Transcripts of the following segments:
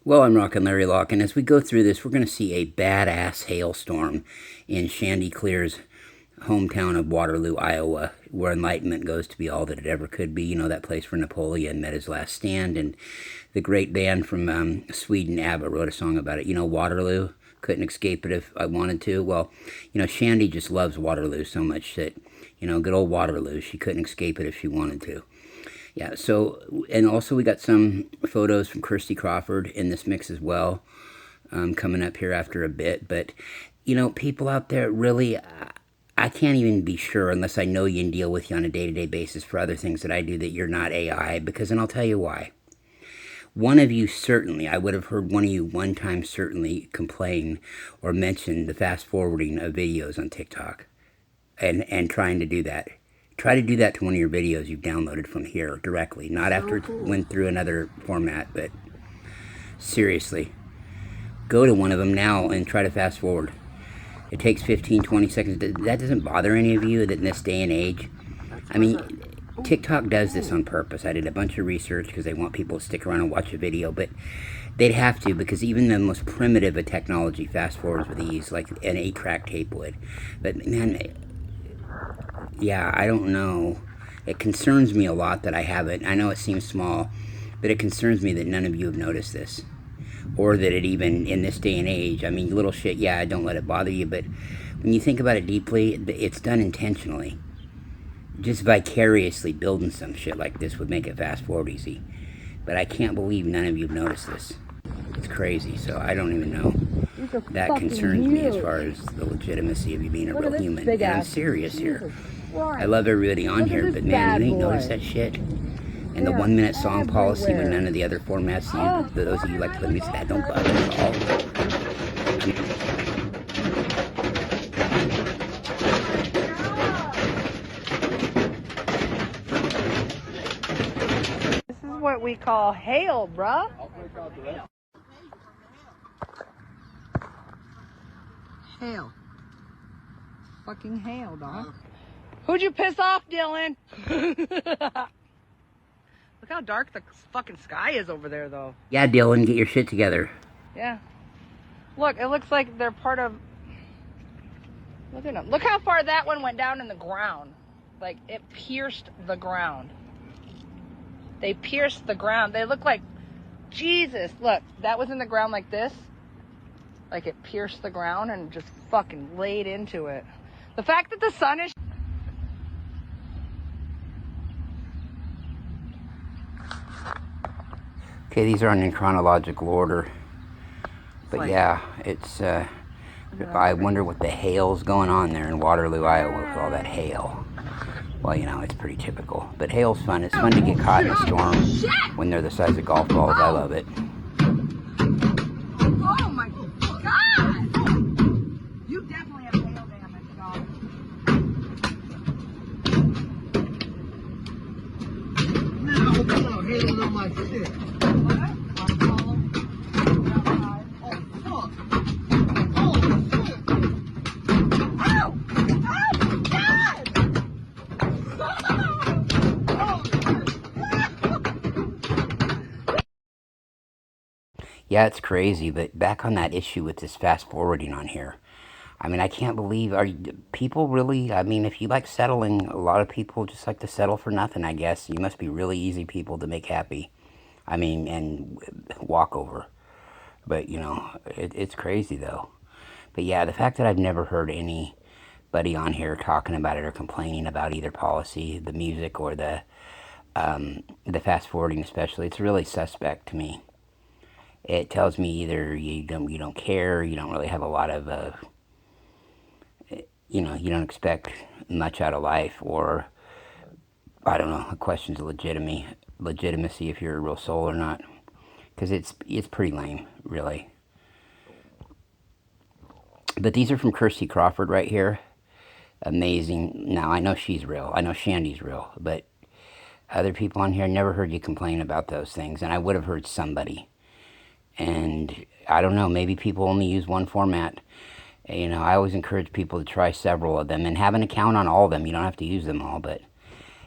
Well, I'm Rockin' Larry Locke, and as we go through this, we're going to see a badass hailstorm in Shandy Cleer's hometown of Waterloo, Iowa, where enlightenment goes to be all that it ever could be. You know, that place where Napoleon met his last stand, and the great band from Sweden, ABBA, wrote a song about it. You know, Waterloo, couldn't escape it if I wanted to. Well, you know, Shandy just loves Waterloo so much that, you know, good old Waterloo, she couldn't escape it if she wanted to. Yeah, so, and also we got some photos from Kirsty Crawford in this mix as well, coming up here after a bit. But, you know, people out there really, I can't even be sure unless I know you and deal with you on a day-to-day basis for other things that I do that you're not AI, because, and I'll tell you why. One of you certainly, I would have heard one of you one time certainly complain or mention the fast forwarding of videos on TikTok and trying to do that. Try to do that to one of your videos you've downloaded from here directly, not after it went through another format, but seriously, go to one of them now and try to fast forward. It takes 15, 20 seconds. That doesn't bother any of you that in this day and age? I mean, TikTok does this on purpose. I did a bunch of research because they want people to stick around and watch a video, but they'd have to, because even the most primitive of technology fast forwards with ease, like an 8-track tape would. But man, yeah, I don't know. It concerns me a lot that I haven't. I know it seems small, but it concerns me that none of you have noticed this. Or that it even, in this day and age, I mean, little shit, yeah, don't let it bother you, but when you think about it deeply, it's done intentionally. Just vicariously building some shit like this would make it fast forward easy. But I can't believe none of you have noticed this. It's crazy, so I don't even know. That concerns me as far as the legitimacy of you being a real human. And I'm serious here. I love everybody on here, but man, you ain't noticed that shit. And the 1-minute song policy when none of the other formats, those of you like to play music, that don't bother me at all. This is what we call hail, bruh. Hail. Fucking hail, dog. Who'd you piss off, Dylan? Look how dark the fucking sky is over there, though. Yeah, Dylan, get your shit together. Yeah. Look, it looks like they're part of... Look at them. Look how far that one went down in the ground. Like, it pierced the ground. They pierced the ground. They look like... Jesus, look. That was in the ground like this. Like, it pierced the ground and just fucking laid into it. The fact that the sun is... Okay, these are in chronological order. But yeah, it's, I wonder what the hail's going on there in Waterloo, Iowa with all that hail. Well, you know, it's pretty typical. But hail's fun. It's fun to get caught in a storm when they're the size of golf balls. I love it. Oh my God! You definitely have hail damage, dog. No, hail's on my shit. Yeah, it's crazy, but back on that issue with this fast forwarding on here. I mean, I can't believe, people really, I mean, if you like settling, a lot of people just like to settle for nothing, I guess. You must be really easy people to make happy. I mean, and walk over. But, you know, it's crazy, though. But yeah, the fact that I've never heard anybody on here talking about it or complaining about either policy, the music, or the fast forwarding especially, it's really suspect to me. It tells me either you don't care, you don't really have a lot of, you know, you don't expect much out of life, or, I don't know, it questions legitimacy if you're a real soul or not. Because it's pretty lame, really. But these are from Kirsty Crawford right here. Amazing. Now, I know she's real. I know Shandy's real. But other people on here, never heard you complain about those things. And I would have heard somebody. And I don't know, maybe people only use one format. You know, I always encourage people to try several of them and have an account on all of them. You don't have to use them all, but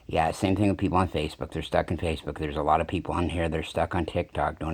yeah, same thing with people on Facebook. They're stuck in Facebook. There's a lot of people on here. They're stuck on TikTok. Don't